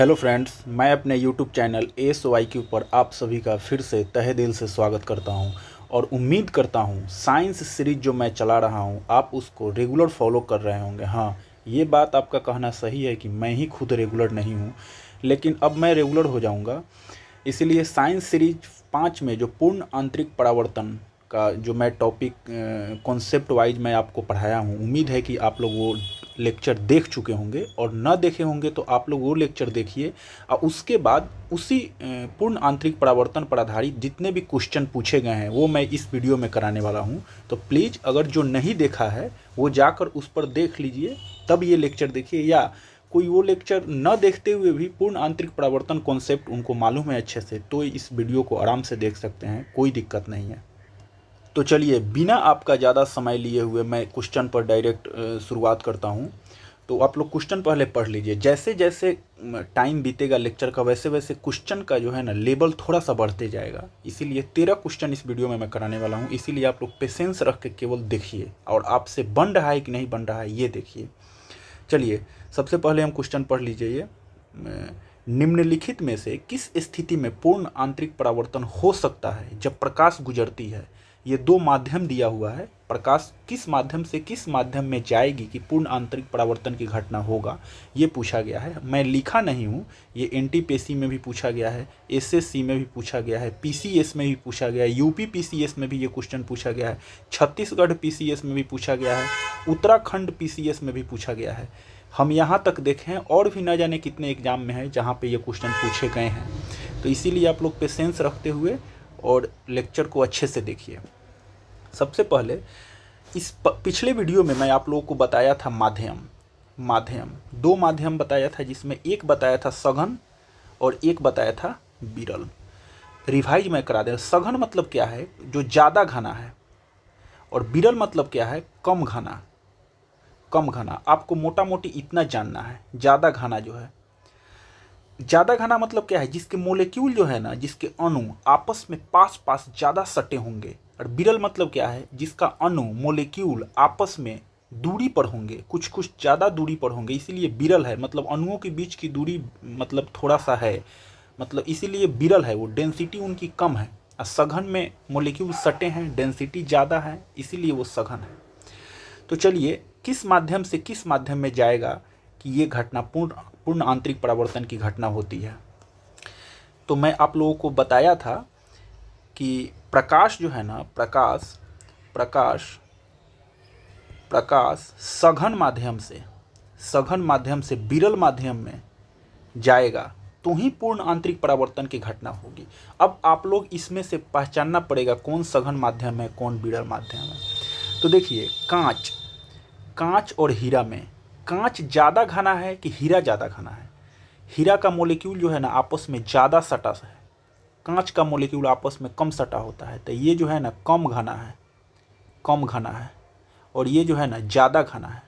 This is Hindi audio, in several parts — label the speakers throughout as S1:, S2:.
S1: हेलो फ्रेंड्स, मैं अपने यूट्यूब चैनल ASOIQ पर आप सभी का फिर से तहे दिल से स्वागत करता हूं और उम्मीद करता हूं साइंस सीरीज जो मैं चला रहा हूं आप उसको रेगुलर फॉलो कर रहे होंगे। हाँ, ये बात आपका कहना सही है कि मैं ही खुद रेगुलर नहीं हूं, लेकिन अब मैं रेगुलर हो जाऊंगा। इसीलिए साइंस सीरीज 5 में जो पूर्ण आंतरिक परावर्तन का जो मैं टॉपिक कॉन्सेप्ट वाइज मैं आपको पढ़ाया हूँ, उम्मीद है कि आप लोग वो लेक्चर देख चुके होंगे, और ना देखे होंगे तो आप लोग वो लेक्चर देखिए और उसके बाद उसी पूर्ण आंतरिक परावर्तन पर आधारित जितने भी क्वेश्चन पूछे गए हैं वो मैं इस वीडियो में कराने वाला हूँ। तो प्लीज़ अगर जो नहीं देखा है वो जाकर उस पर देख लीजिए, तब ये लेक्चर देखिए, या कोई वो लेक्चर न देखते हुए भी पूर्ण आंतरिक परावर्तन कॉन्सेप्ट उनको मालूम है अच्छे से, तो इस वीडियो को आराम से देख सकते हैं, कोई दिक्कत नहीं है। तो चलिए बिना आपका ज़्यादा समय लिए हुए मैं क्वेश्चन पर डायरेक्ट शुरुआत करता हूँ। तो आप लोग क्वेश्चन पहले पढ़ लीजिए, जैसे जैसे टाइम बीतेगा लेक्चर का वैसे वैसे क्वेश्चन का जो है ना लेवल थोड़ा सा बढ़ते जाएगा। इसीलिए 13 क्वेश्चन इस वीडियो में मैं कराने वाला हूँ, इसीलिए आप लोग पेशेंस रख के केवल देखिए और आपसे बन रहा है कि नहीं बन रहा है ये देखिए। चलिए सबसे पहले हम क्वेश्चन पढ़ लीजिए। ये निम्नलिखित में से किस स्थिति में पूर्ण आंतरिक परावर्तन हो सकता है जब प्रकाश गुजरती है। ये दो माध्यम दिया हुआ है, प्रकाश किस माध्यम से किस माध्यम में जाएगी कि पूर्ण आंतरिक परावर्तन की घटना होगा, ये पूछा गया है। मैं लिखा नहीं हूँ, ये NTPC में भी पूछा गया है, SSC में भी पूछा गया है, PCS में भी पूछा गया है, UP PCS में भी ये क्वेश्चन पूछा गया है, छत्तीसगढ़ PCS में भी पूछा गया है, उत्तराखंड PCS में भी पूछा गया है। हम यहाँ तक देखें और भी न जाने कितने एग्जाम में है जहाँ पे ये क्वेश्चन पूछे गए हैं। तो इसीलिए आप लोग पेशेंस रखते हुए और लेक्चर को अच्छे से देखिए। सबसे पहले पिछले वीडियो में मैं आप लोगों को बताया था माध्यम दो माध्यम बताया था, जिसमें एक बताया था सघन और एक बताया था विरल। रिवाइज मैं करा दे। सघन मतलब क्या है, जो ज़्यादा घना है, और विरल मतलब क्या है, कम घना। आपको मोटा मोटी इतना जानना है। ज़्यादा घना जो है, ज़्यादा घना मतलब क्या है, जिसके मोलेक्यूल जो है ना, जिसके अणु आपस में पास पास ज़्यादा सटे होंगे। और विरल मतलब क्या है, जिसका अणु मोलेक्यूल आपस में दूरी पर होंगे, कुछ कुछ ज़्यादा दूरी पर होंगे, इसीलिए विरल है। मतलब अणुओं के बीच की दूरी मतलब थोड़ा सा है, मतलब इसीलिए विरल है। वो डेंसिटी उनकी कम है, और सघन में मोलेक्यूल सटे हैं, डेंसिटी ज़्यादा है, इसीलिए वो सघन है। तो चलिए किस माध्यम से किस माध्यम में जाएगा कि ये घटना पूर्ण आंतरिक परावर्तन की घटना होती है। तो मैं आप लोगों को बताया था कि प्रकाश जो है ना, प्रकाश सघन माध्यम से विरल माध्यम में जाएगा तो ही पूर्ण आंतरिक परावर्तन की घटना होगी। अब आप लोग इसमें से पहचानना पड़ेगा कौन सघन माध्यम है कौन विरल माध्यम है। तो देखिए कांच और हीरा में कांच ज़्यादा घना है कि हीरा ज़्यादा घना है। हीरा का मोलेक्यूल जो है ना आपस में ज़्यादा सटा है, कांच का मोलेक्यूल आपस में कम सटा होता है। तो ये जो है ना कम घना है, और ये जो है ना ज़्यादा घना है।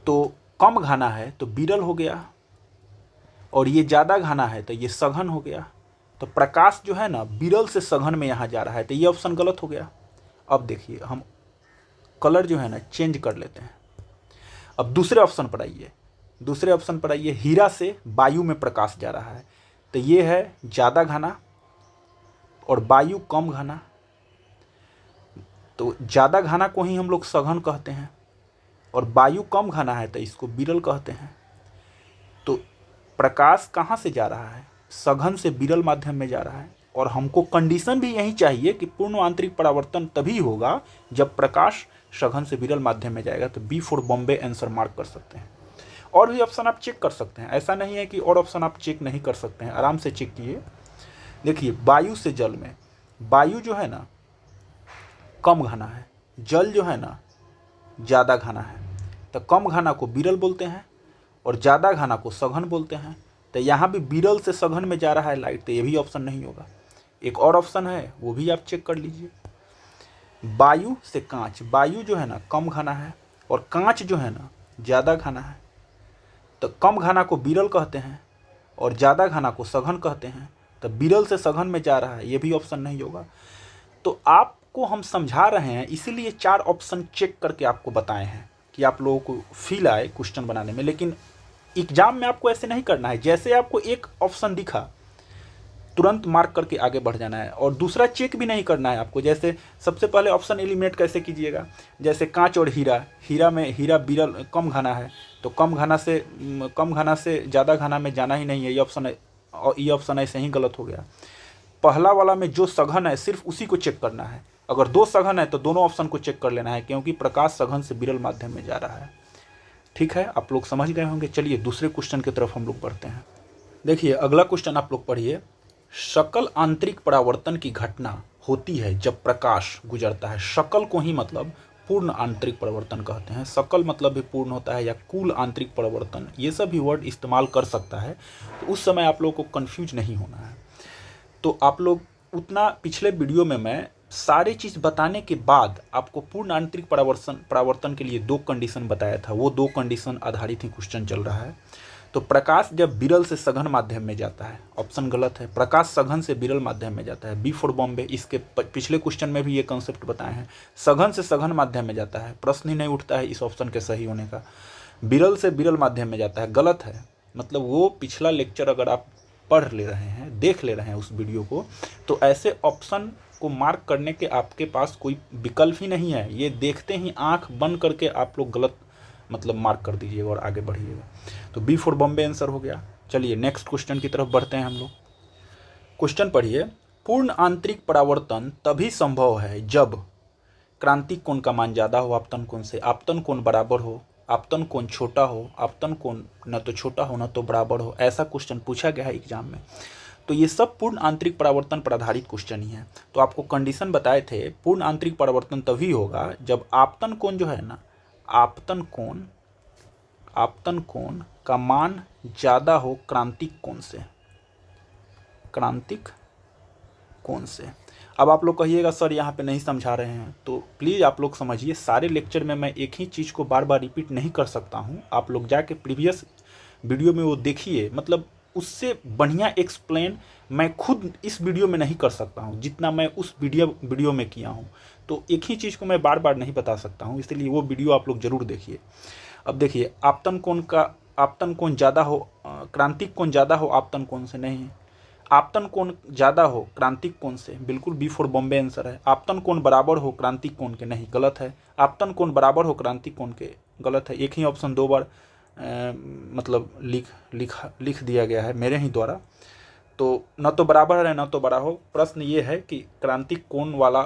S1: तो कम घना है तो विरल हो गया, और ये ज़्यादा घना है तो ये सघन हो गया। तो प्रकाश जो है ना विरल से सघन में यहाँ जा रहा है, तो ये ऑप्शन गलत हो गया। अब देखिए हम कलर जो है ना चेंज कर लेते हैं। अब दूसरे ऑप्शन पर आइए। हीरा से वायु में प्रकाश जा रहा है, तो ये है ज़्यादा घना और वायु कम घना। तो ज़्यादा घना को ही हम लोग सघन कहते हैं, और वायु कम घना है तो इसको विरल कहते हैं। तो प्रकाश कहाँ से जा रहा है, सघन से विरल माध्यम में जा रहा है, और हमको कंडीशन भी यही चाहिए कि पूर्ण आंतरिक परावर्तन तभी होगा जब प्रकाश सघन से विरल माध्यम में जाएगा। तो B for Bombay answer mark कर सकते हैं। और भी ऑप्शन आप चेक कर सकते हैं, ऐसा नहीं है कि और ऑप्शन आप चेक नहीं कर सकते हैं, आराम से चेक किए। देखिए वायु से जल में, वायु जो है ना कम घना है, जल जो है ना ज़्यादा घना है। तो कम घना को विरल बोलते हैं और ज़्यादा घना को सघन बोलते हैं। तो यहाँ भी विरल से सघन में जा रहा है लाइट, तो ये भी ऑप्शन नहीं होगा। एक और ऑप्शन है, वो भी आप चेक कर लीजिए। वायु से कांच, वायु जो है ना कम घना है और कांच जो है ना ज़्यादा घना है। तो कम घना को विरल कहते हैं और ज़्यादा घना को सघन कहते हैं। तो विरल से सघन में जा रहा है, ये भी ऑप्शन नहीं होगा। तो आपको हम समझा रहे हैं, इसीलिए 4 ऑप्शन चेक करके आपको बताए हैं कि आप लोगों को फील आए क्वेश्चन बनाने में। लेकिन एग्जाम में आपको ऐसे नहीं करना है। जैसे आपको एक ऑप्शन दिखा तुरंत मार्क करके आगे बढ़ जाना है, और दूसरा चेक भी नहीं करना है आपको। जैसे सबसे पहले ऑप्शन एलिमिनेट कैसे कीजिएगा, जैसे कांच और हीरा, हीरा में हीरा बिरल कम घना है, तो कम घना से ज़्यादा घना में जाना ही नहीं है, ये ऑप्शन है, और ये ऑप्शन ऐसे ही गलत हो गया। पहला वाला में जो सघन है सिर्फ उसी को चेक करना है, अगर दो सघन है तो दोनों ऑप्शन को चेक कर लेना है, क्योंकि प्रकाश सघन से विरल माध्यम में जा रहा है। ठीक है, आप लोग समझ गए होंगे। चलिए दूसरे क्वेश्चन की तरफ हम लोग बढ़ते हैं। देखिए अगला क्वेश्चन आप लोग पढ़िए। सकल आंतरिक परावर्तन की घटना होती है जब प्रकाश गुजरता है। सकल को ही मतलब पूर्ण आंतरिक परावर्तन कहते हैं। सकल मतलब भी पूर्ण होता है, या कुल आंतरिक परावर्तन, ये सब भी वर्ड इस्तेमाल कर सकता है। तो उस समय आप लोगों को कन्फ्यूज नहीं होना है। तो आप लोग उतना, पिछले वीडियो में मैं सारी चीज़ बताने के बाद आपको पूर्ण आंतरिक परावर्तन के लिए 2 कंडीशन बताया था, वो 2 कंडीशन आधारित ही क्वेश्चन चल रहा है। तो प्रकाश जब विरल से सघन माध्यम में जाता है, ऑप्शन गलत है, प्रकाश सघन से विरल माध्यम में जाता है, बी फॉर बॉम्बे। इसके पिछले क्वेश्चन में भी ये कंसेप्ट बताए हैं, सघन से सघन माध्यम में जाता है, प्रश्न ही नहीं उठता है इस ऑप्शन के सही होने का। विरल से विरल माध्यम में जाता है, गलत है। मतलब वो पिछला लेक्चर अगर आप पढ़ ले रहे हैं, देख ले रहे हैं उस वीडियो को, तो ऐसे ऑप्शन को मार्क करने के आपके पास कोई विकल्प ही नहीं है। ये देखते ही आंख बंद करके आप लोग गलत मतलब मार्क कर दीजिएगा और आगे बढ़िएगा। तो बी फॉर बॉम्बे आंसर हो गया। चलिए नेक्स्ट क्वेश्चन की तरफ बढ़ते हैं हम लोग। क्वेश्चन पढ़िए। पूर्ण आंतरिक परावर्तन तभी संभव है जब क्रांतिक कोण का मान ज़्यादा हो आपतन कोण से, आपतन कोण बराबर हो, आपतन कोण छोटा हो, आपतन कोण न तो छोटा हो न तो बराबर हो। ऐसा क्वेश्चन पूछा गया है एग्जाम में। तो ये सब पूर्ण आंतरिक परावर्तन पर आधारित क्वेश्चन ही है। तो आपको कंडीशन बताए थे, पूर्ण आंतरिक परावर्तन तभी होगा जब आपतन कोण जो है ना, आपतन कोण का मान ज़्यादा हो क्रांतिक कोण से, क्रांतिक कोण से। अब आप लोग कहिएगा सर यहाँ पे नहीं समझा रहे हैं, तो प्लीज़ आप लोग समझिए। सारे लेक्चर में मैं एक ही चीज़ को बार बार रिपीट नहीं कर सकता हूँ। आप लोग जाके प्रीवियस वीडियो में वो देखिए, मतलब उससे बढ़िया एक्सप्लेन मैं खुद इस वीडियो में नहीं कर सकता हूँ जितना मैं उस वीडियो में किया हूँ। तो एक ही चीज़ को मैं बार बार नहीं बता सकता हूँ, इसलिए वो वीडियो आप लोग ज़रूर देखिए। अब देखिए, आपतन कोण ज़्यादा हो, क्रांतिक कोण ज़्यादा हो आपतन कोण से, नहीं। आपतन कोण ज़्यादा हो क्रांतिक कोण से, बिल्कुल बी फॉर बॉम्बे आंसर है। आपतन कोण बराबर हो क्रांतिक कोण के, नहीं, गलत है। आपतन कोण बराबर हो क्रांतिक कोण के, गलत है। एक ही ऑप्शन 2 बार मतलब लिख दिया गया है मेरे ही द्वारा। तो न तो बराबर है न तो बड़ा हो। प्रश्न ये है कि क्रांतिक कोण वाला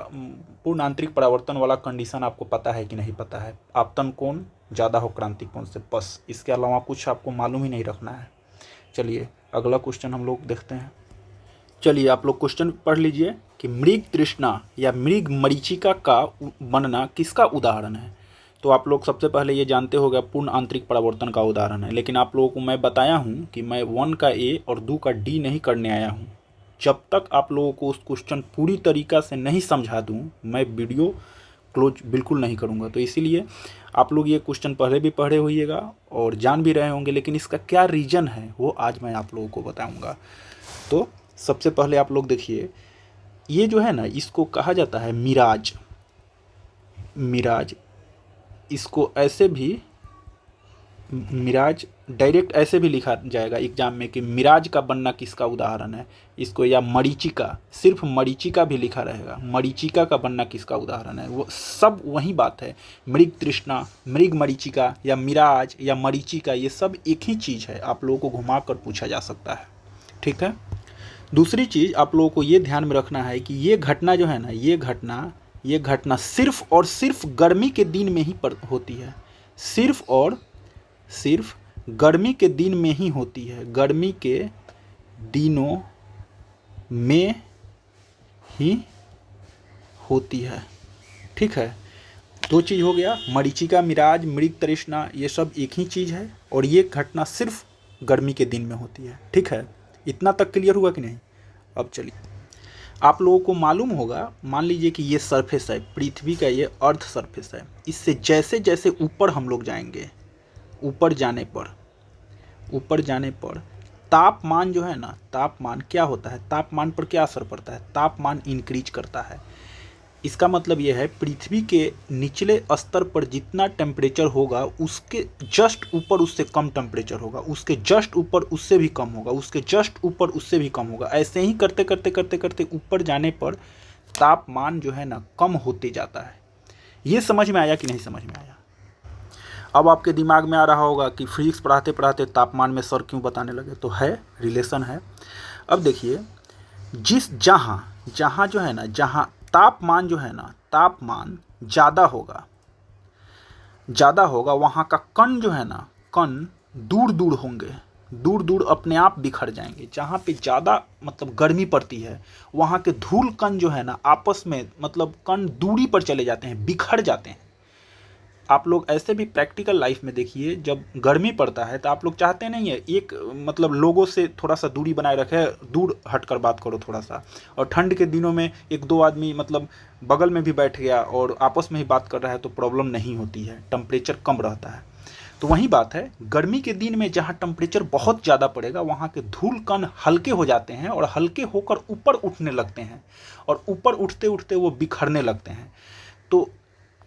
S1: पूर्ण आंतरिक परावर्तन वाला कंडीशन आपको पता है कि नहीं पता है। आपतन कोण ज़्यादा हो क्रांतिक कोण से, बस। इसके अलावा कुछ आपको मालूम ही नहीं रखना है। चलिए अगला क्वेश्चन हम लोग देखते हैं। चलिए आप लोग क्वेश्चन पढ़ लीजिए कि मृग तृष्णा या मृग मरीचिका का बनना किसका उदाहरण है। तो आप लोग सबसे पहले ये जानते होगा पूर्ण आंतरिक परावर्तन का उदाहरण है, लेकिन आप लोगों को मैं बताया हूँ कि मैं 1 का ए और 2 का डी नहीं करने आया हूँ। जब तक आप लोगों को उस क्वेश्चन पूरी तरीक़ा से नहीं समझा दूँ, मैं वीडियो क्लोज बिल्कुल नहीं करूँगा। तो इसीलिए आप लोग ये क्वेश्चन पहले भी पढ़े होइएगा और जान भी रहे होंगे, लेकिन इसका क्या रीज़न है वो आज मैं आप लोगों को बताऊँगा। तो सबसे पहले आप लोग देखिए, ये जो है ना, इसको कहा जाता है मिराज। इसको ऐसे भी मिराज डायरेक्ट ऐसे भी लिखा जाएगा एग्जाम में कि मिराज का बनना किसका उदाहरण है इसको, या मरीचिका, सिर्फ मरीचिका भी लिखा रहेगा, मरीचिका का बनना किसका उदाहरण है। वो सब वही बात है। मृग तृष्णा, मृग मरीचिका या मिराज या मरीचिका, ये सब एक ही चीज़ है। आप लोगों को घुमा कर पूछा जा सकता है, ठीक है। दूसरी चीज़ आप लोगों को ये ध्यान में रखना है कि ये घटना जो है ना, ये घटना सिर्फ और सिर्फ गर्मी के दिन में ही होती है। सिर्फ और सिर्फ गर्मी के दिन में ही होती है, गर्मी के दिनों में ही होती है, ठीक है। 2 चीज़ हो गया, मरीचिका, मिराज, मृग तृष्णा, ये सब एक ही चीज़ है, और ये घटना सिर्फ गर्मी के दिन में होती है, ठीक है। इतना तक क्लियर हुआ कि नहीं। अब चलिए, आप लोगों को मालूम होगा, मान लीजिए कि ये सरफेस है पृथ्वी का, ये अर्थ सरफेस है। इससे जैसे जैसे ऊपर हम लोग जाएंगे, ऊपर जाने पर तापमान जो है ना, तापमान क्या होता है, तापमान पर क्या असर पड़ता है, तापमान इंक्रीज करता है। इसका मतलब ये है पृथ्वी के निचले स्तर पर जितना टेम्परेचर होगा उसके जस्ट ऊपर उससे कम टेम्परेचर होगा, उसके जस्ट ऊपर उससे भी कम होगा, उसके जस्ट ऊपर उससे भी कम होगा। ऐसे ही करते करते करते करते ऊपर जाने पर तापमान जो है ना कम होते जाता है। ये समझ में आया कि नहीं समझ में आया? अब आपके दिमाग में आ रहा होगा कि फिजिक्स पढ़ाते पढ़ाते तापमान में सर क्यों बताने लगे, तो है रिलेशन है। अब देखिए, जहाँ जो है ना, जहाँ तापमान जो है ना, तापमान ज़्यादा होगा वहाँ का कण जो है ना, कण दूर दूर होंगे, दूर दूर अपने आप बिखर जाएंगे। जहाँ पे ज़्यादा मतलब गर्मी पड़ती है वहाँ के धूल कण जो है ना आपस में मतलब कण दूरी पर चले जाते हैं, बिखर जाते हैं। आप लोग ऐसे भी प्रैक्टिकल लाइफ में देखिए, जब गर्मी पड़ता है तो आप लोग चाहते नहीं है एक मतलब लोगों से थोड़ा सा दूरी बनाए रखे, दूर हटकर बात करो थोड़ा सा। और ठंड के दिनों में एक दो आदमी मतलब बगल में भी बैठ गया और आपस में ही बात कर रहा है तो प्रॉब्लम नहीं होती है, टेम्परेचर कम रहता है। तो वही बात है, गर्मी के दिन में जहाँ टेम्परेचर बहुत ज़्यादा पड़ेगा वहाँ के धूल कण हल्के हो जाते हैं और हल्के होकर ऊपर उठने लगते हैं, और ऊपर उठते उठते वो बिखरने लगते हैं। तो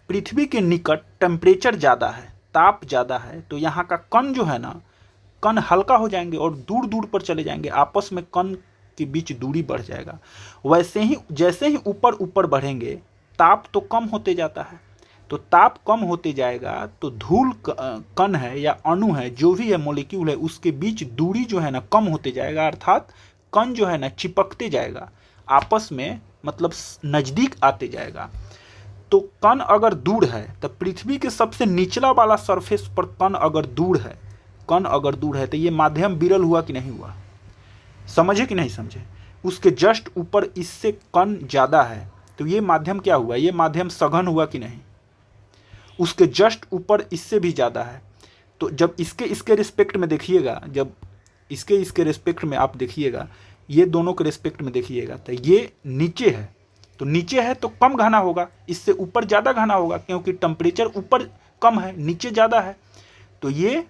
S1: पृथ्वी के निकट टेम्परेचर ज़्यादा है, ताप ज़्यादा है, तो यहाँ का कण जो है ना, कण हल्का हो जाएंगे और दूर दूर पर चले जाएंगे, आपस में कण के बीच दूरी बढ़ जाएगा। वैसे ही जैसे ही ऊपर ऊपर बढ़ेंगे ताप तो कम होते जाता है, तो ताप कम होते जाएगा तो धूल कण है या अणु है, जो भी है मॉलिक्यूल है, उसके बीच दूरी जो है ना कम होते जाएगा, अर्थात कण जो है ना चिपकते जाएगा आपस में, मतलब नज़दीक आते जाएगा। तो कण अगर दूर है तो पृथ्वी के सबसे निचला वाला सरफेस पर कण अगर दूर है तो ये माध्यम विरल हुआ कि नहीं हुआ? समझे कि नहीं समझे? उसके जस्ट ऊपर इससे कण ज़्यादा है तो ये माध्यम क्या हुआ? ये माध्यम सघन हुआ कि नहीं? उसके जस्ट ऊपर इससे भी ज़्यादा है, तो जब इसके रिस्पेक्ट में देखिएगा, जब इसके रिस्पेक्ट में आप देखिएगा, ये दोनों के रिस्पेक्ट में देखिएगा तो ये नीचे है, तो नीचे है तो कम घना होगा, इससे ऊपर ज़्यादा घना होगा क्योंकि टेम्परेचर ऊपर कम है नीचे ज़्यादा है, तो ये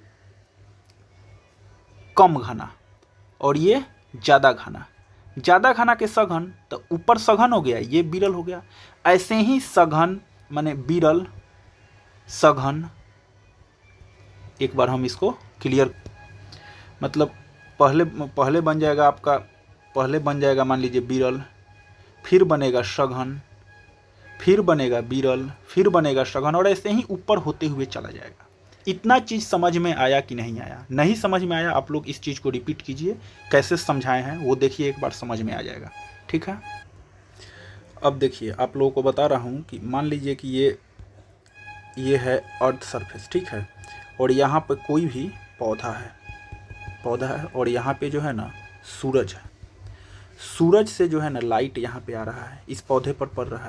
S1: कम घना और ये ज़्यादा घना के सघन, तो ऊपर सघन हो गया, ये विरल हो गया। ऐसे ही सघन माने विरल सघन, एक बार हम इसको क्लियर, मतलब पहले बन जाएगा आपका, पहले बन जाएगा मान लीजिए विरल, फिर बनेगा सघन, फिर बनेगा विरल, फिर बनेगा सघन, और ऐसे ही ऊपर होते हुए चला जाएगा। इतना चीज़ समझ में आया कि नहीं आया? नहीं समझ में आया आप लोग इस चीज़ को रिपीट कीजिए, कैसे समझाए हैं वो देखिए, एक बार समझ में आ जाएगा। ठीक है, अब देखिए आप लोगों को बता रहा हूँ कि मान लीजिए कि ये है अर्थ सरफेस, ठीक है, और यहाँ पर कोई भी पौधा है और यहाँ पे जो है ना सूरज है, सूरज से जो है ना लाइट यहाँ पे आ रहा है, इस पौधे पर पड़ रहा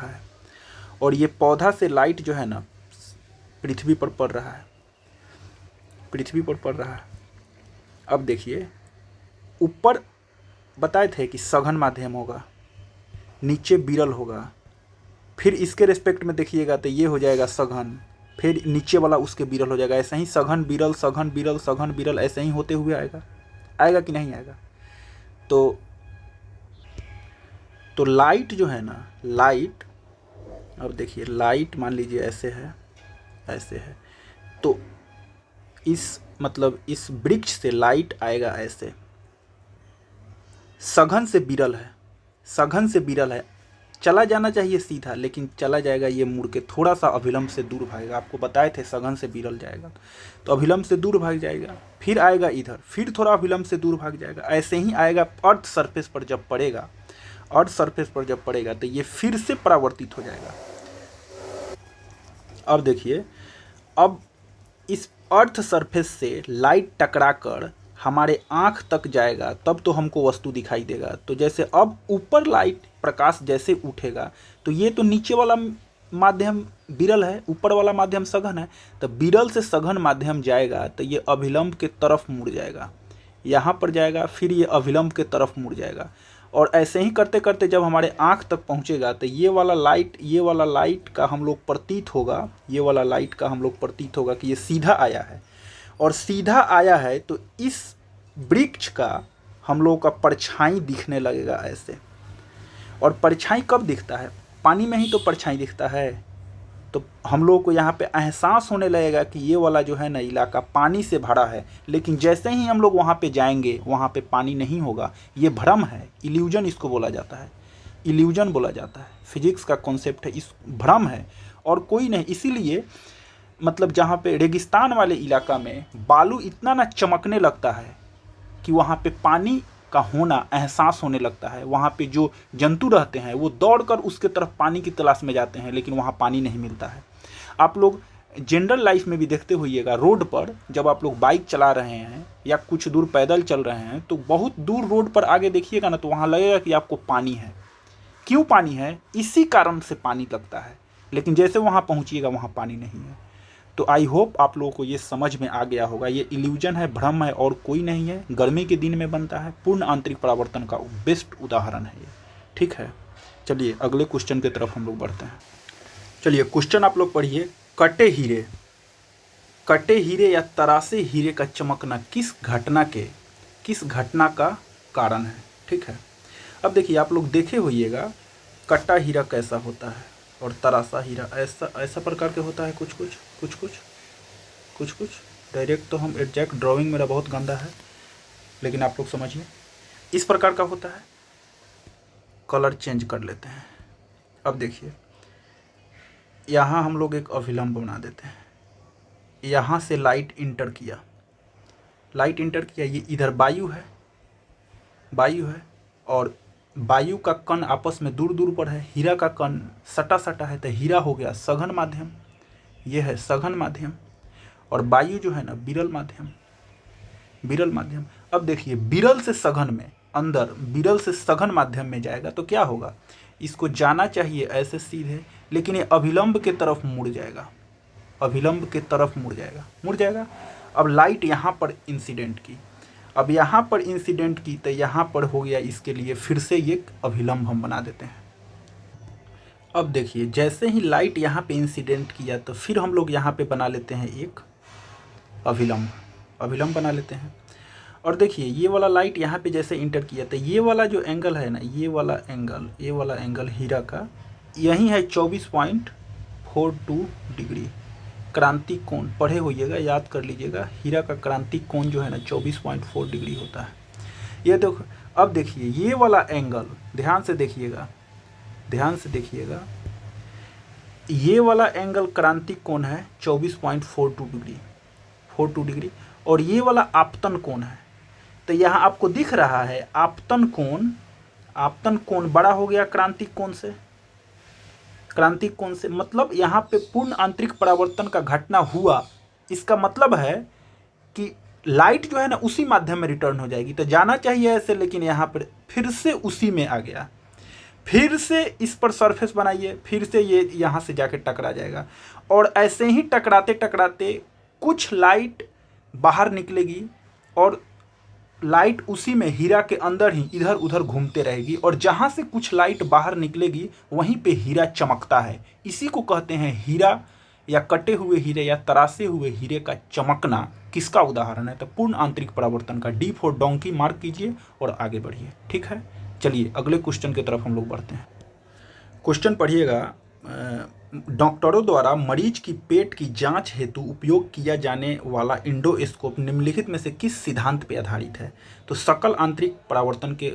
S1: है, और ये पौधा से लाइट जो है ना पृथ्वी पर पड़ रहा है। अब देखिए, ऊपर बताए थे कि सघन माध्यम होगा, नीचे विरल होगा, फिर इसके रिस्पेक्ट में देखिएगा तो ये हो जाएगा सघन, फिर नीचे वाला उसके विरल हो जाएगा, ऐसे ही सघन विरल सघन विरल सघन विरल ऐसे ही होते हुए आएगा कि नहीं आएगा? तो लाइट जो है ना, लाइट, अब देखिए लाइट मान लीजिए ऐसे है, तो इस मतलब इस वृक्ष से लाइट आएगा ऐसे, सघन से विरल है, चला जाना चाहिए सीधा, लेकिन चला जाएगा ये मुड़ के, थोड़ा सा अभिलंब से दूर भागेगा। आपको बताए थे सघन से विरल जाएगा तो अभिलंब से दूर भाग जाएगा, फिर आएगा इधर, फिर थोड़ा अभिलंब से दूर भाग जाएगा, ऐसे ही आएगा अर्थ सरफेस पर जब पड़ेगा तो ये फिर से परावर्तित हो जाएगा। अब देखिए, अब इस अर्थ सरफेस से लाइट टकराकर हमारे आँख तक जाएगा तब तो हमको वस्तु दिखाई देगा। तो जैसे अब ऊपर लाइट प्रकाश जैसे उठेगा तो ये तो नीचे वाला माध्यम विरल है, ऊपर वाला माध्यम सघन है, तो विरल से सघन माध्यम जाएगा तो ये अभिलंब के तरफ मुड़ जाएगा, यहाँ पर जाएगा, फिर ये अभिलंब के तरफ मुड़ जाएगा, और ऐसे ही करते करते जब हमारे आँख तक पहुँचेगा तो ये वाला लाइट का हम लोग प्रतीत होगा कि ये सीधा आया है, और सीधा आया है तो इस वृक्ष का हम लोग का परछाई दिखने लगेगा ऐसे। और परछाई कब दिखता है? पानी में ही तो परछाई दिखता है। तो हम लोगों को यहाँ पे एहसास होने लगेगा कि ये वाला जो है ना इलाका पानी से भरा है, लेकिन जैसे ही हम लोग वहाँ पे जाएंगे वहाँ पे पानी नहीं होगा। ये भ्रम है, इल्यूजन इसको बोला जाता है, इल्यूजन बोला जाता है। फिजिक्स का कॉन्सेप्ट है, इस भ्रम है और कोई नहीं। इसीलिए मतलब जहाँ पे रेगिस्तान वाले इलाका में बालू इतना ना चमकने लगता है कि वहाँ पे पानी का होना एहसास होने लगता है। वहाँ पे जो जंतु रहते हैं वो दौड़कर उसके तरफ पानी की तलाश में जाते हैं, लेकिन वहाँ पानी नहीं मिलता है। आप लोग जनरल लाइफ में भी देखते होइएगा, रोड पर जब आप लोग बाइक चला रहे हैं या कुछ दूर पैदल चल रहे हैं तो बहुत दूर रोड पर आगे देखिएगा ना तो वहाँ लगेगा कि आपको पानी है। क्यों पानी है? इसी कारण से पानी लगता है, लेकिन जैसे वहाँ पहुँचिएगा वहाँ पानी नहीं है। तो आई होप आप लोगों को ये समझ में आ गया होगा। ये इल्यूजन है, भ्रम है और कोई नहीं है। गर्मी के दिन में बनता है, पूर्ण आंतरिक परावर्तन का बेस्ट उदाहरण है ये। ठीक है, चलिए अगले क्वेश्चन की तरफ हम लोग बढ़ते हैं। चलिए क्वेश्चन आप लोग पढ़िए। कटे हीरे या तरासे हीरे का चमकना किस घटना का कारण है? ठीक है, अब देखिए आप लोग देखे होइएगा कटा हीरा कैसा होता है और तरासा हीरा ऐसा प्रकार के होता है। कुछ डायरेक्ट तो हम एग्जैक्ट ड्राइंग मेरा बहुत गंदा है, लेकिन आप लोग समझिए इस प्रकार का होता है। कलर चेंज कर लेते हैं। अब देखिए यहाँ हम लोग एक अभिलंब बना देते हैं। यहाँ से लाइट इंटर किया, ये इधर वायु है और वायु का कण आपस में दूर पर है। हीरा का कण सटा है तो हीरा हो गया सघन माध्यम, ये है सघन माध्यम, और वायु जो है ना विरल माध्यम। अब देखिए विरल से सघन माध्यम में जाएगा तो क्या होगा? इसको जाना चाहिए ऐसे सीधे, लेकिन ये अभिलंब के तरफ मुड़ जाएगा, मुड़ जाएगा। अब लाइट यहाँ पर इंसिडेंट की, तो यहाँ पर हो गया, इसके लिए फिर से ये अभिलंब हम बना देते हैं। अब देखिए जैसे ही लाइट यहाँ पे इंसिडेंट किया तो फिर हम लोग यहाँ पे बना लेते हैं एक अभिलंब बना लेते हैं। और देखिए ये वाला लाइट यहाँ पे जैसे इंटर किया तो ये वाला जो एंगल है ना, ये वाला एंगल हीरा का यही है 24.42 डिग्री। क्रांतिक कोण पढ़े होइएगा, याद कर लीजिएगा। हीरा का क्रांतिक कोण जो है ना 24.4 डिग्री होता है। ये देखो, अब देखिए ये वाला एंगल ध्यान से देखिएगा, ये वाला एंगल क्रांतिक कोण है 24.42 डिग्री और ये वाला आपतन कोण है। तो यहाँ आपको दिख रहा है आपतन कोण बड़ा हो गया क्रांतिक कोण से, मतलब यहाँ पे पूर्ण आंतरिक परावर्तन का घटना हुआ। इसका मतलब है कि लाइट जो है ना उसी माध्यम में रिटर्न हो जाएगी। तो जाना चाहिए ऐसे, लेकिन यहाँ पर फिर से उसी में आ गया। फिर से इस पर सरफेस बनाइए, फिर से ये यहाँ से जाके टकरा जाएगा और ऐसे ही टकराते कुछ लाइट बाहर निकलेगी और लाइट उसी में हीरा के अंदर ही इधर उधर घूमते रहेगी, और जहाँ से कुछ लाइट बाहर निकलेगी वहीं पे हीरा चमकता है। इसी को कहते हैं हीरा या कटे हुए हीरे या तरासे हुए हीरे का चमकना किसका उदाहरण है? तो पूर्ण आंतरिक परावर्तन का। डी फॉर डोंकी मार्क कीजिए और आगे बढ़िए। ठीक है, चलिए अगले क्वेश्चन की तरफ हम लोग बढ़ते हैं। क्वेश्चन पढ़िएगा। डॉक्टरों द्वारा मरीज की पेट की जांच हेतु उपयोग किया जाने वाला इंडोस्कोप निम्नलिखित में से किस सिद्धांत पर आधारित है? तो सकल आंतरिक परावर्तन के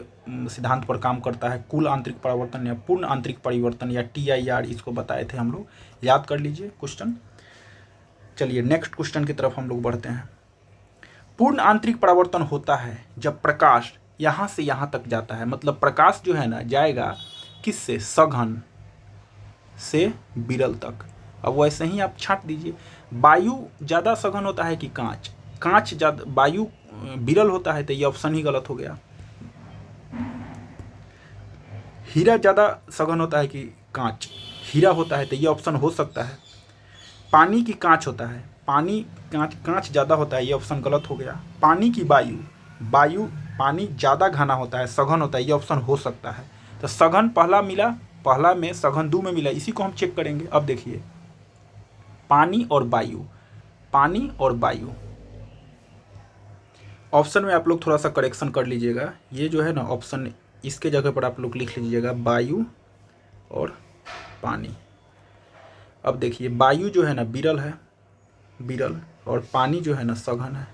S1: सिद्धांत पर काम करता है। कुल आंतरिक परावर्तन या पूर्ण आंतरिक परिवर्तन या TIR इसको बताए थे हम लोग, याद कर लीजिए क्वेश्चन। चलिए नेक्स्ट क्वेश्चन की तरफ हम लोग बढ़ते हैं। पूर्ण आंतरिक परावर्तन होता है जब प्रकाश यहाँ से यहाँ तक जाता है, मतलब प्रकाश जो है ना जाएगा किससे? सघन से विरल तक। अब वैसे ही आप छांट दीजिए, वायु ज़्यादा सघन होता है कि कांच ज़्यादा, वायु विरल होता है, तो ये ऑप्शन ही गलत हो गया। हीरा ज़्यादा सघन होता है कि कांच? हीरा होता है, तो ये ऑप्शन हो सकता है। पानी की कांच होता है, कांच ज़्यादा होता है, ये ऑप्शन गलत हो गया। पानी की वायु पानी ज़्यादा घना होता है, सघन होता है, ये ऑप्शन हो सकता है। तो सघन पहला मिला, पहला में सघन 2 में मिला, इसी को हम चेक करेंगे। अब देखिए पानी और वायु ऑप्शन में आप लोग थोड़ा सा करेक्शन कर लीजिएगा। ये जो है ना ऑप्शन, इसके जगह पर आप लोग लिख लीजिएगा वायु और पानी। अब देखिए वायु जो है ना विरल है, विरल, और पानी जो है ना सघन है,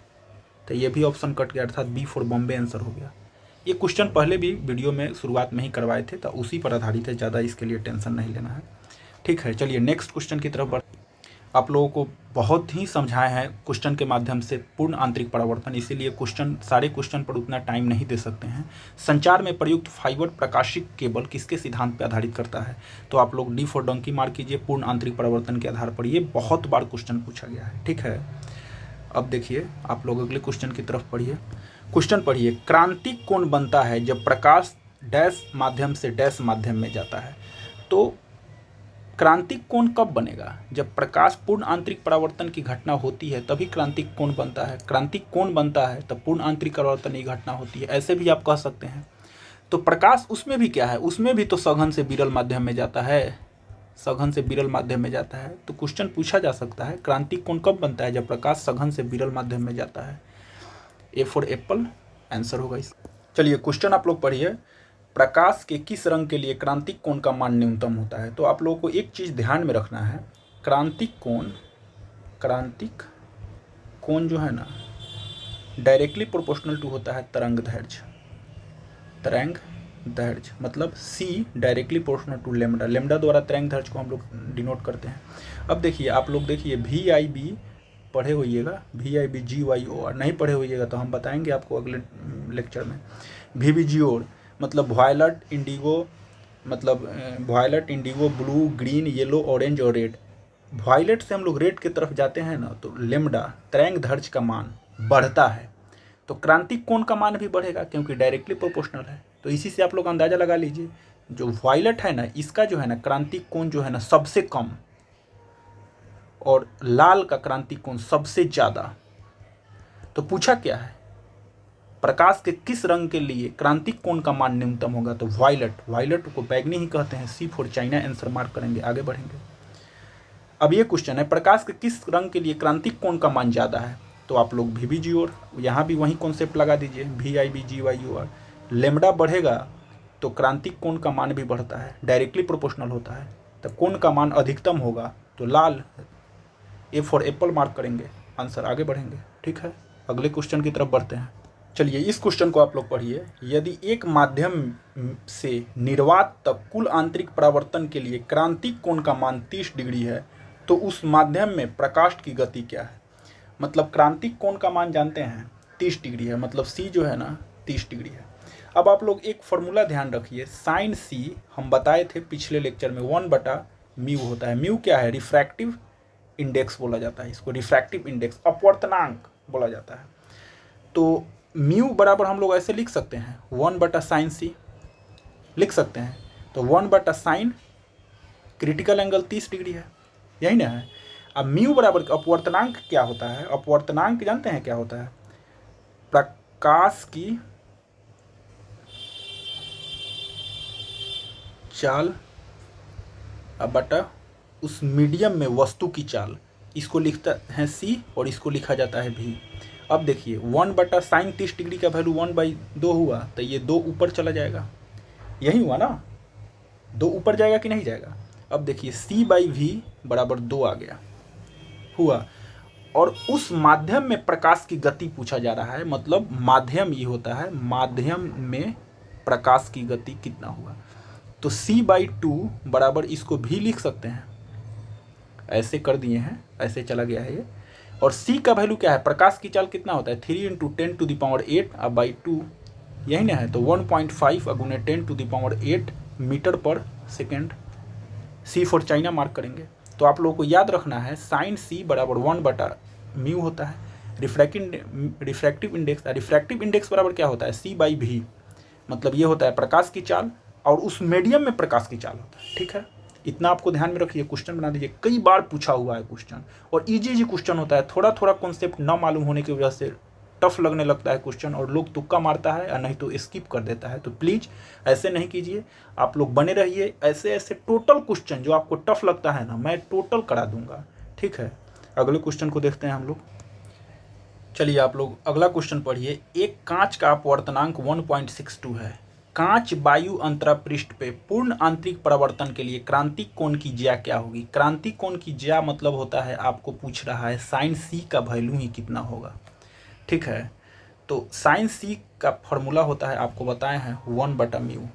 S1: तो ये भी ऑप्शन कट गया, अर्थात बी फॉर बॉम्बे आंसर हो गया। ये क्वेश्चन पहले भी वीडियो में शुरुआत में ही करवाए थे, तो उसी पर आधारित है, ज़्यादा इसके लिए टेंशन नहीं लेना है। ठीक है, चलिए नेक्स्ट क्वेश्चन की तरफ बढ़। आप लोगों को बहुत ही समझाए हैं क्वेश्चन के माध्यम से पूर्ण आंतरिक परावर्तन, इसीलिए सारे क्वेश्चन पर उतना टाइम नहीं दे सकते हैं। संचार में प्रयुक्त फाइबर प्रकाशिक केबल किसके सिद्धांत पर आधारित करता है? तो आप लोग डी फॉर डंकी मार्क कीजिए, पूर्ण आंतरिक परावर्तन के आधार पर। ये बहुत बार क्वेश्चन पूछा गया है। ठीक है, अब देखिए आप लोग अगले क्वेश्चन की तरफ पढ़िए। क्वेश्चन पढ़िए, क्रांति कौन बनता है जब प्रकाश डैश माध्यम से डैश माध्यम में जाता है? तो क्रांति कोण कब बनेगा? जब प्रकाश पूर्ण आंतरिक परावर्तन की घटना होती है तभी क्रांति कोण बनता है। क्रांति कोण बनता है तब पूर्ण आंतरिक परावर्तन की घटना होती है, ऐसे भी आप कह सकते हैं। तो प्रकाश उसमें भी क्या है, उसमें भी तो सघन से विरल माध्यम में जाता है, सघन से विरल माध्यम में जाता है। तो क्वेश्चन पूछा जा सकता है क्रांति कोण कब बनता है? जब प्रकाश सघन से विरल माध्यम में जाता है। ए फॉर एप्पल आंसर होगा इस। चलिए क्वेश्चन आप लोग पढ़िए, प्रकाश के किस रंग के लिए क्रांतिक कोण का मान न्यूनतम होता है? तो आप लोगों को एक चीज़ ध्यान में रखना है, क्रांतिक कोण जो है ना डायरेक्टली प्रोपोर्शनल टू होता है तरंग दैर्ध्य, मतलब C directly proportional to lambda. Lambda द्वारा तरंग दैर्ध्य को हम लोग डिनोट करते हैं। अब देखिए आप लोग देखिए VIB पढ़े होइएगा, VIB GYOR, नहीं पढ़े होइएगा तो हम बताएंगे आपको अगले लेक्चर में। VBGOR मतलब वायलट इंडिगो, मतलब violet Indigo blue green yellow orange और रेड। वायलट से हम लोग रेड की तरफ जाते हैं ना, तो लेमडा तरंग दैर्ध्य का मान बढ़ता है, तो क्रांतिक कोण का मान भी बढ़ेगा क्योंकि डायरेक्टली प्रोपोर्शनल है। तो इसी से आप लोग अंदाज़ा लगा लीजिए, जो वायलट है ना इसका जो है ना क्रांतिक कोण जो है ना सबसे कम, और लाल का क्रांतिक कोण सबसे ज़्यादा। तो पूछा क्या है, प्रकाश के किस रंग के लिए क्रांतिक कोण का मान न्यूनतम होगा? तो वायलट को बैगनी ही कहते हैं। सी फॉर चाइना आंसर मार्क करेंगे, आगे बढ़ेंगे। अब ये क्वेश्चन है, प्रकाश के किस रंग के लिए क्रांतिक कोण का मान ज़्यादा है? तो आप लोग VBGOR, यहाँ भी वही कॉन्सेप्ट लगा दीजिए, VIB GYOR। लेमडा बढ़ेगा तो क्रांतिक कोण का मान भी बढ़ता है, डायरेक्टली प्रोपोर्शनल होता है, तो कोण का मान अधिकतम होगा तो लाल। ए फॉर एप्पल मार्क करेंगे, आंसर, आगे बढ़ेंगे। ठीक है, अगले क्वेश्चन की तरफ बढ़ते हैं। चलिए इस क्वेश्चन को आप लोग पढ़िए, यदि एक माध्यम से निर्वात तक कुल आंतरिक परावर्तन के लिए क्रांतिक कोण का मान 30 डिग्री है तो उस माध्यम में प्रकाश की गति क्या है? मतलब क्रांतिक कोण का मान जानते हैं 30 डिग्री है, मतलब सी जो है ना 30 डिग्री है। अब आप लोग एक फॉर्मूला ध्यान रखिए, साइन सी हम बताए थे पिछले लेक्चर में 1/μ होता है। म्यू क्या है? रिफ्रैक्टिव इंडेक्स बोला जाता है इसको, रिफ्रैक्टिव इंडेक्स, अपवर्तनांक बोला जाता है। तो म्यू बराबर हम लोग ऐसे लिख सकते हैं 1/sin c लिख सकते हैं। तो 1/sin क्रिटिकल एंगल 30 डिग्री है, यही ना है। अब म्यू बराबर अपवर्तनांक क्या होता है? अपवर्तनांक जानते हैं क्या होता है? प्रकाश की चाल बटा उस मीडियम में वस्तु की चाल, इसको लिखता है सी और इसको लिखा जाता है भी। अब देखिए 1/sin 30 डिग्री का वैल्यू 1/2 हुआ, तो ये 2 ऊपर चला जाएगा, यही हुआ ना, 2 ऊपर जाएगा कि नहीं जाएगा? अब देखिए C/V बराबर 2 आ गया हुआ, और उस माध्यम में प्रकाश की गति पूछा जा रहा है, मतलब माध्यम ये होता है, माध्यम में प्रकाश की गति कितना हुआ। तो C/2 बराबर इसको भी लिख सकते हैं, ऐसे कर दिए हैं, ऐसे चला गया है ये। और C का वैल्यू क्या है? प्रकाश की चाल कितना होता है? 3 × 10⁸ अब बाई 2, यही ना है। तो 1.5 × 10⁸ मीटर पर second. C for China mark करेंगे। तो आप लोगों को याद रखना है साइन C बराबर 1/μ होता है। रिफ्रैक्टिव इंडेक्स बराबर क्या होता है? C/V, मतलब ये होता है प्रकाश की चाल, और उस मीडियम में प्रकाश की चाल होता है। ठीक है, इतना आपको ध्यान में रखिए, क्वेश्चन बना दीजिए, कई बार पूछा हुआ है क्वेश्चन, और इजी क्वेश्चन होता है। थोड़ा थोड़ा कॉन्सेप्ट ना मालूम होने की वजह से टफ लगने लगता है क्वेश्चन, और लोग तुक्का मारता है या नहीं तो स्किप कर देता है। तो प्लीज़ ऐसे नहीं कीजिए, आप लोग बने रहिए। ऐसे टोटल क्वेश्चन जो आपको टफ लगता है ना, मैं टोटल करा दूंगा। ठीक है, अगले क्वेश्चन को देखते हैं हम लोग। चलिए आप लोग अगला क्वेश्चन पढ़िए, एक कांच का अपवर्तनांक 1.62 है। कांच वायु अंतरापृष्ठ पे पूर्ण आंतरिक परावर्तन के लिए क्रांतिक कोण की ज्या क्या होगी। क्रांतिक कोण की ज्या मतलब होता है, आपको पूछ रहा है साइन सी का वैल्यू ही कितना होगा। ठीक है, तो साइन सी का फॉर्मूला होता है, आपको बताए हैं 1/μ।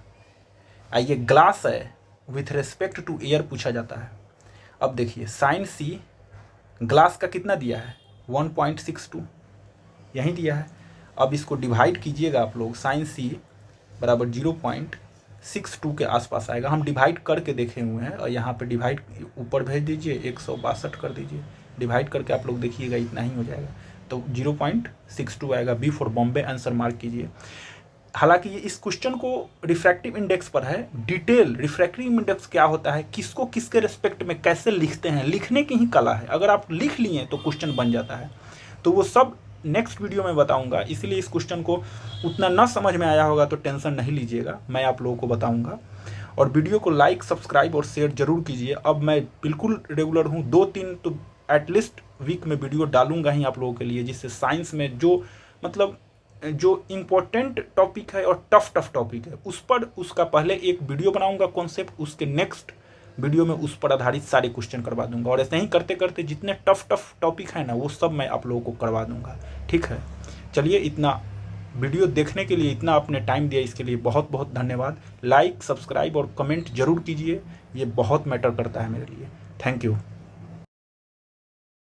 S1: ये ग्लास है, विथ रेस्पेक्ट टू एयर पूछा जाता है। अब देखिए साइन सी ग्लास का कितना दिया है 1.62 यही दिया है। अब इसको डिवाइड कीजिएगा आप लोग, साइन सी बराबर 0.62 के आसपास आएगा। हम डिवाइड करके देखे हुए हैं और यहाँ पे डिवाइड ऊपर भेज दीजिए, 162 कर दीजिए, डिवाइड करके आप लोग देखिएगा इतना ही हो जाएगा। तो 0.62 आएगा। B for Bombay answer mark कीजिए। हालांकि ये इस क्वेश्चन को रिफ्रैक्टिव इंडेक्स पर है। डिटेल रिफ्रैक्टिव इंडेक्स क्या होता है, किसको किसके रिस्पेक्ट में कैसे लिखते हैं, लिखने की ही कला है। अगर आप लिख लिए तो क्वेश्चन बन जाता है। तो वो सब नेक्स्ट वीडियो में बताऊंगा, इसलिए इस क्वेश्चन को उतना ना समझ में आया होगा तो टेंशन नहीं लीजिएगा, मैं आप लोगों को बताऊंगा। और वीडियो को लाइक, सब्सक्राइब और शेयर जरूर कीजिए। अब मैं बिल्कुल रेगुलर हूँ, 2-3 तो एटलीस्ट वीक में वीडियो डालूंगा ही आप लोगों के लिए, जिससे साइंस में जो मतलब जो इम्पोर्टेंट टॉपिक है और टफ टॉपिक है उस पर उसका पहले एक वीडियो बनाऊंगा कॉन्सेप्ट, उसके नेक्स्ट वीडियो में उस पर आधारित सारे क्वेश्चन करवा दूंगा। और ऐसे ही करते करते जितने टफ टॉपिक है ना वो सब मैं आप लोगों को करवा दूंगा। ठीक है, चलिए इतना वीडियो देखने के लिए, इतना आपने टाइम दिया, इसके लिए बहुत बहुत धन्यवाद। लाइक, सब्सक्राइब और कमेंट जरूर कीजिए, ये बहुत मैटर करता है मेरे लिए। Thank you.